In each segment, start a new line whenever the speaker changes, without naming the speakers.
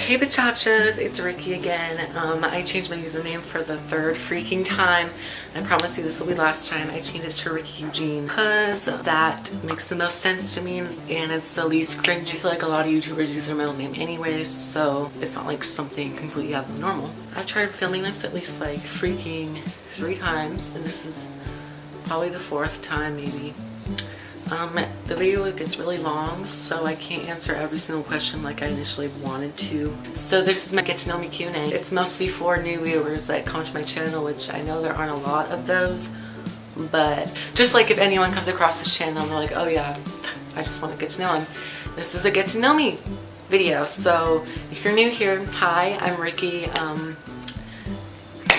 Hey the Chachas, it's Ricky again. I changed my username for the third freaking time. I promise you this will be last time. I changed it to Ricky Eugene because that makes the most sense to me and it's the least cringe. I feel like a lot of YouTubers use their middle name anyways, so it's not like something completely abnormal. I've tried filming this at least like freaking 3 times and this is probably the 4th time maybe. The video gets really long, so I can't answer every single question like I initially wanted to. So this is my get to know me Q&A. It's mostly for new viewers that come to my channel, which I know there aren't a lot of those, but just like if anyone comes across this channel and they're like, oh yeah, I just want to get to know him, this is a get to know me video. So if you're new here, hi, I'm Ricky.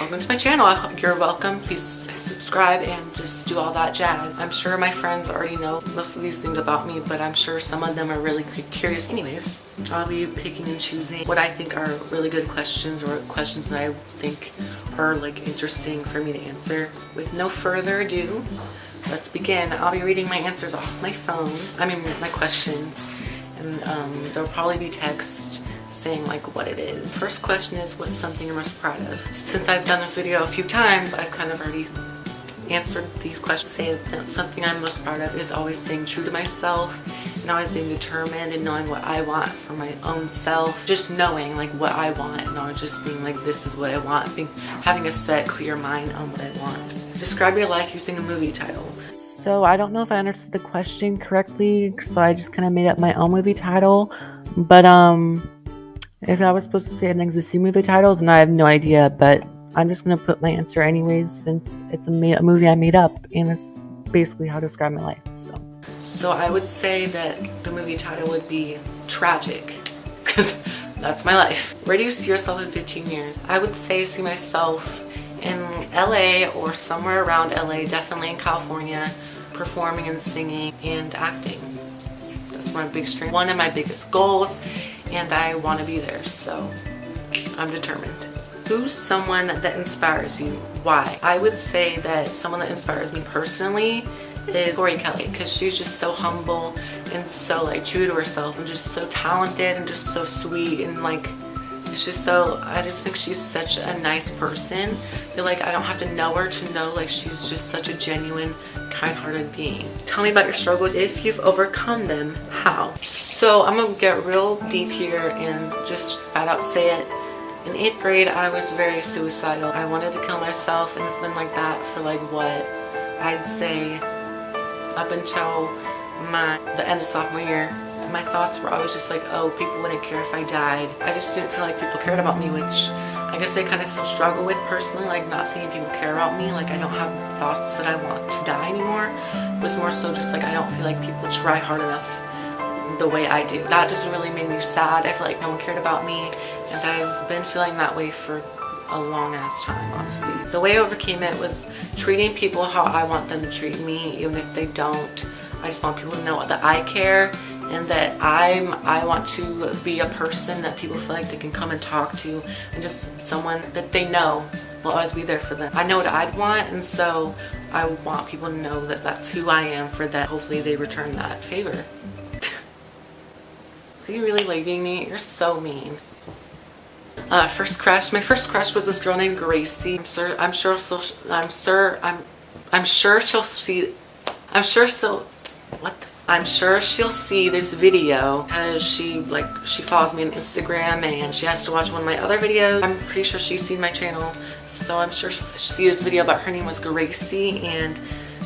Welcome to my channel. You're welcome. Please subscribe and just do all that jazz. I'm sure my friends already know most of these things about me, but I'm sure some of them are really curious. Anyways, I'll be picking and choosing what I think are really good questions or questions that I think are like interesting for me to answer. With no further ado, let's begin. I'll be reading my answers off my phone. I mean my questions, and there'll probably be text saying like what it is. First question is, what's something you're most proud of? Since I've done this video a few times, I've kind of already answered these questions. Say that something I'm most proud of is always staying true to myself and always being determined and knowing what I want for my own self. Just knowing like what I want, not just being like this is what I want. Having a set, clear mind on what I want. Describe your life using a movie title. So I don't know if I understood the question correctly, so I just kind of made up my own movie title. But if I was supposed to say an existing movie title, then I have no idea, but I'm just going to put my answer anyways since it's a movie I made up and it's basically how to describe my life. So I would say that the movie title would be Tragic because that's my life. Where do you see yourself in 15 years? I would say see myself in LA or somewhere around LA, definitely in California, performing and singing and acting. That's my big strength. One of my biggest goals. And I want to be there, so I'm determined. Who's someone that inspires you? Why? I would say that someone that inspires me personally is Tori Kelly, because she's just so humble and so like true to herself and just so talented and just so sweet and like it's just so, I just think she's such a nice person. I feel like I don't have to know her to know like she's just such a genuine, kind-hearted being. Tell me about your struggles. If you've overcome them, how? So I'm gonna get real deep here and just flat out say it. In 8th grade, I was very suicidal. I wanted to kill myself and it's been like that for like what? I'd say up until the end of sophomore year. My thoughts were always just like, oh, people wouldn't care if I died. I just didn't feel like people cared about me, which I guess I kind of still struggle with personally, like not thinking people care about me. Like I don't have thoughts that I want to die anymore. It was more so just like I don't feel like people try hard enough the way I do. That just really made me sad. I feel like no one cared about me and I've been feeling that way for a long ass time, honestly. The way I overcame it was treating people how I want them to treat me, even if they don't. I just want people to know that I care and that I want to be a person that people feel like they can come and talk to and just someone that they know will always be there for them. I know what I'd want, and so I want people to know that that's who I am, for that hopefully they return that favor. Are you really leaving me? You're so mean. First crush. My first crush was this girl named Gracie. I'm sure she'll see this video because she follows me on Instagram and she has to watch one of my other videos. I'm pretty sure she's seen my channel, so I'm sure she'll see this video. But her name was Gracie and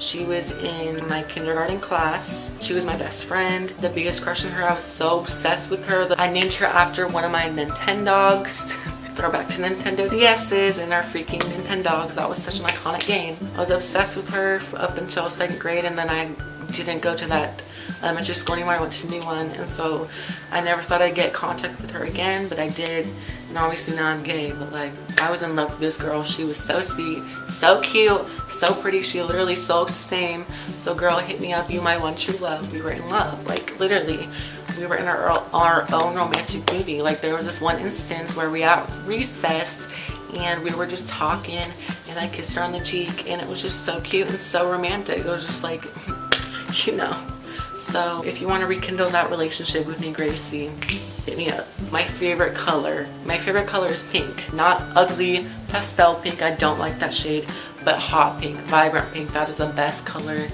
she was in my kindergarten class. She was my best friend. The biggest crush on her. I was so obsessed with her. I named her after one of my Nintendogs. Throwback to Nintendo DS's and our freaking Nintendogs. That was such an iconic game. I was obsessed with her up until 2nd grade, and then I didn't go to that elementary school anymore. I went to a new one, and so I never thought I'd get contact with her again, but I did. And obviously now I'm gay, but like I was in love with this girl. She was so sweet, so cute, so pretty. She literally so the same. So girl, hit me up, you my one true love. We were in love, like literally. We were in our own romantic movie. Like there was this one instance where we at recess and we were just talking and I kissed her on the cheek and it was just so cute and so romantic. It was just like, you know. So if you want to rekindle that relationship with me, Gracie, hit me up. My favorite color is pink. Not ugly pastel pink, I don't like that shade, but hot pink, vibrant pink. That is the best color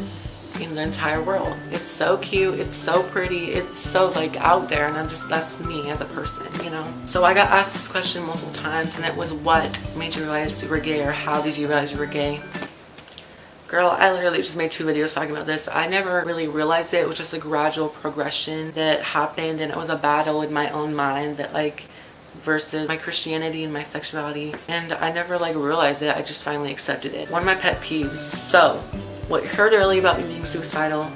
in the entire world. It's so cute, it's so pretty, it's so like out there, and that's me as a person, you know. So I got asked this question multiple times, and it was, what made you realize you were gay, or how did you realize you were gay? Girl, I literally just made 2 videos talking about this. I never really realized it. It was just a gradual progression that happened, and it was a battle in my own mind that like versus my Christianity and my sexuality, and I never like realized it. I just finally accepted it. One of my pet peeves. So what you heard earlier about me being suicidal,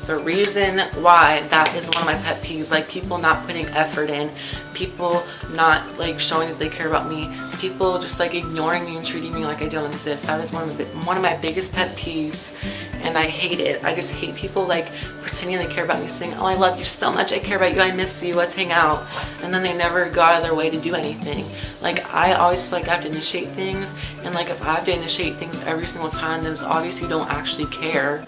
the reason why that is one of my pet peeves, like people not putting effort in, people not like showing that they care about me, people just like ignoring me and treating me like I don't exist. That is one of my biggest pet peeves, and I hate it. I just hate people like pretending they care about me, saying, oh, I love you so much, I care about you, I miss you, let's hang out, and then they never go out of their way to do anything. Like I always feel like I have to initiate things, and like if I have to initiate things every single time, then obviously you don't actually care.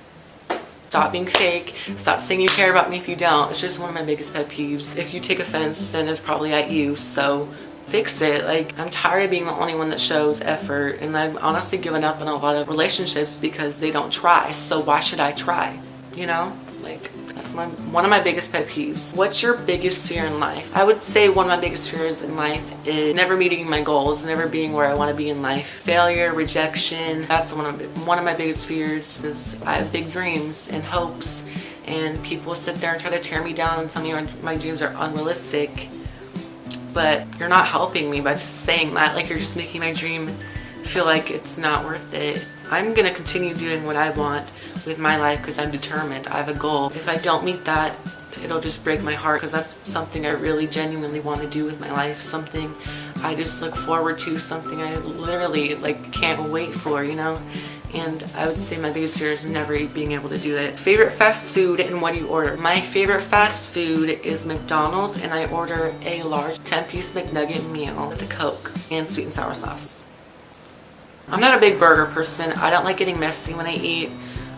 Stop being fake. Stop saying you care about me if you don't. It's just one of my biggest pet peeves. If you take offense, then it's probably at you, so fix it. Like, I'm tired of being the only one that shows effort, and I've honestly given up on a lot of relationships because they don't try. So why should I try? You know? Like, that's one of my biggest pet peeves. What's your biggest fear in life? I would say one of my biggest fears in life is never meeting my goals, never being where I want to be in life. Failure, rejection, that's one of my biggest fears, because I have big dreams and hopes, and people sit there and try to tear me down and tell me my dreams are unrealistic. But you're not helping me by just saying that. Like, you're just making my dream feel like it's not worth it. I'm gonna continue doing what I want with my life because I'm determined. I have a goal. If I don't meet that, it'll just break my heart, because that's something I really genuinely want to do with my life, something I just look forward to, something I literally like can't wait for, you know. And I would say my biggest fear is never being able to do it. Favorite fast food and what do you order? My favorite fast food is McDonald's, and I order a large 10-piece McNugget meal with a Coke and sweet and sour sauce. I'm not a big burger person. I don't like getting messy when I eat.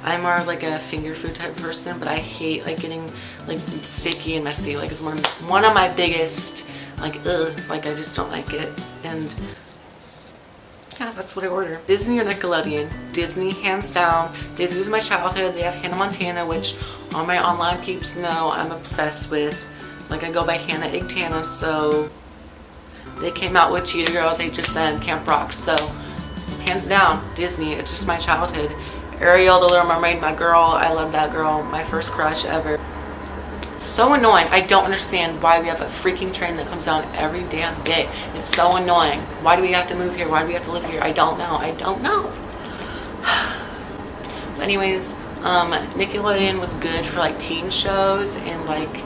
I'm more like a finger food type person, but I hate like getting like sticky and messy. Like, it's one of my biggest like like I just don't like it. And yeah, that's what I order. Disney or Nickelodeon? Disney, hands down. Disney was my childhood. They have Hannah Montana, which all my online peeps know I'm obsessed with. Like, I go by Hannah Igtana, so they came out with Cheetah Girls, HSM, Camp Rock, so hands down, Disney. It's just my childhood. Ariel, the Little Mermaid, my girl. I love that girl. My first crush ever. So annoying. I don't understand why we have a freaking train that comes down every damn day. It's so annoying. Why do we have to move here? Why do we have to live here? I don't know. I don't know. But anyways, Nickelodeon was good for like teen shows, and like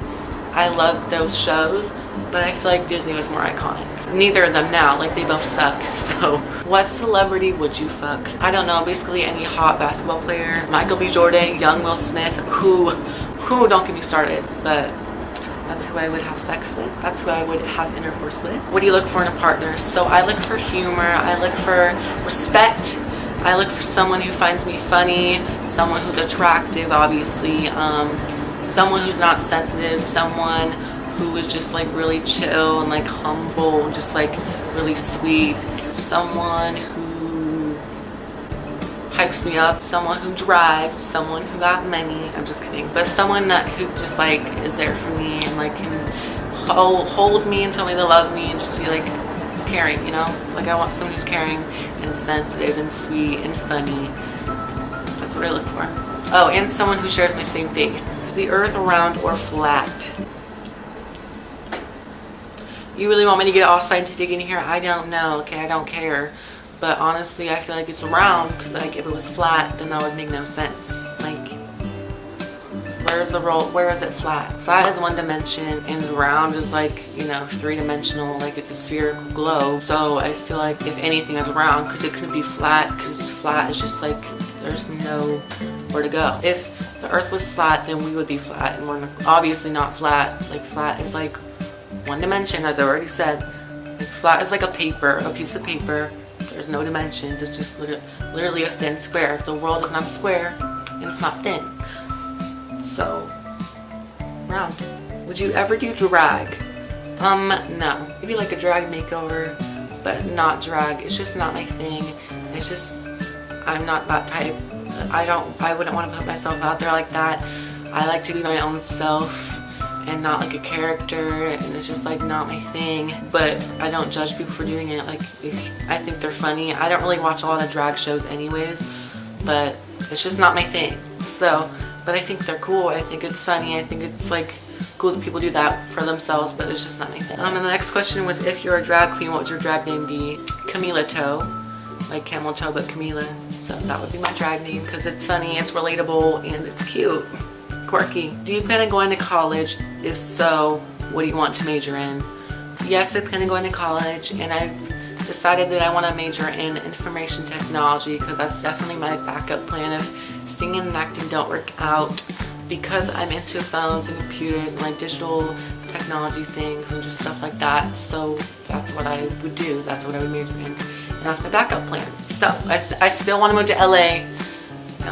I love those shows, but I feel like Disney was more iconic. Neither of them now, like they both suck. So what celebrity would you fuck? I don't know, basically any hot basketball player. Michael B. Jordan, young Will Smith, who don't get me started, but that's who I would have sex with. That's who I would have intercourse with. What do you look for in a partner? So I look for humor, I look for respect, I look for someone who finds me funny, someone who's attractive, obviously, someone who's not sensitive, someone who is just like really chill and like humble, just like really sweet, someone who hypes me up, someone who drives, someone who got money. I'm just kidding, but someone who just like is there for me and like can hold me and tell me they love me and just be like caring, you know. Like, I want someone who's caring and sensitive and sweet and funny. That's what I look for. Oh, and someone who shares my same faith. Is the earth round or flat? You really want me to get all scientific in here? I don't know, okay, I don't care. But honestly, I feel like it's round, because like if it was flat, then that would make no sense. Like, where is it flat? Flat is one dimension, and round is like, you know, 3-dimensional, like it's a spherical globe. So I feel like if anything is round, because it couldn't be flat, because flat is just like, there's nowhere to go. If the earth was flat, then we would be flat, and we're obviously not flat. Like, flat is like 1 dimension, as I already said. Like, flat is like a piece of paper. There's no dimensions. It's just literally a thin square. The world is not a square, and it's not thin. So, round. Would you ever do drag? No. Maybe like a drag makeover, but not drag. It's just not my thing. It's just, I'm not that type. I wouldn't want to put myself out there like that. I like to be my own self and not like a character, and it's just like not my thing. But I don't judge people for doing it. Like, I think they're funny. I don't really watch a lot of drag shows anyways, but it's just not my thing. So, but I think they're cool. I think it's funny. I think it's like cool that people do that for themselves, but it's just not my thing. And the next question was, if you're a drag queen, what would your drag name be? Camila Toe. Like camel toe, but Camila. So that would be my drag name because it's funny, it's relatable, and it's cute. Quirky. Do you plan on going to college? If so, what do you want to major in? Yes, I plan on going to college, and I've decided that I want to major in information technology because that's definitely my backup plan if singing and acting don't work out, because I'm into phones and computers and like digital technology things and just stuff like that. So that's what I would do. That's what I would major in. And that's my backup plan. So I still want to move to LA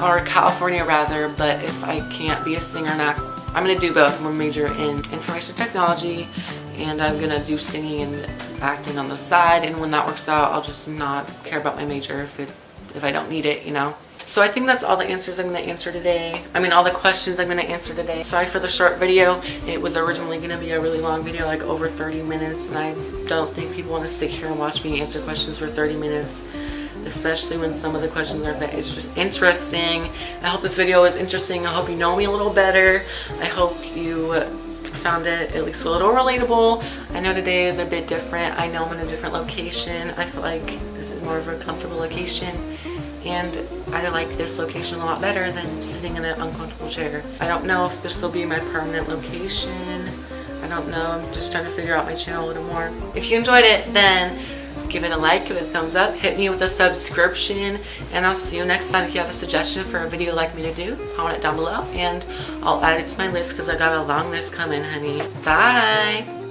or California rather, but if I can't be a singer and act, I'm going to do both. I'm going to major in information technology, and I'm going to do singing and acting on the side, and when that works out, I'll just not care about my major if I don't need it, you know. So I think that's all the answers I'm going to answer today. I mean, all the questions I'm going to answer today. Sorry for the short video. It was originally going to be a really long video, like over 30 minutes, and I don't think people want to sit here and watch me answer questions for 30 minutes, especially when some of the questions are interesting. I hope this video was interesting. I hope you know me a little better. I hope you found it at least a little relatable. I know today is a bit different. I know I'm in a different location. I feel like this is more of a comfortable location, and I like this location a lot better than sitting in an uncomfortable chair. I don't know if this will be my permanent location. I don't know. I'm just trying to figure out my channel a little more. If you enjoyed it, then give it a like, give it a thumbs up, hit me with a subscription, and I'll see you next time. If you have a suggestion for a video you'd like me to do, comment it down below, and I'll add it to my list because I got a long list coming, honey. Bye!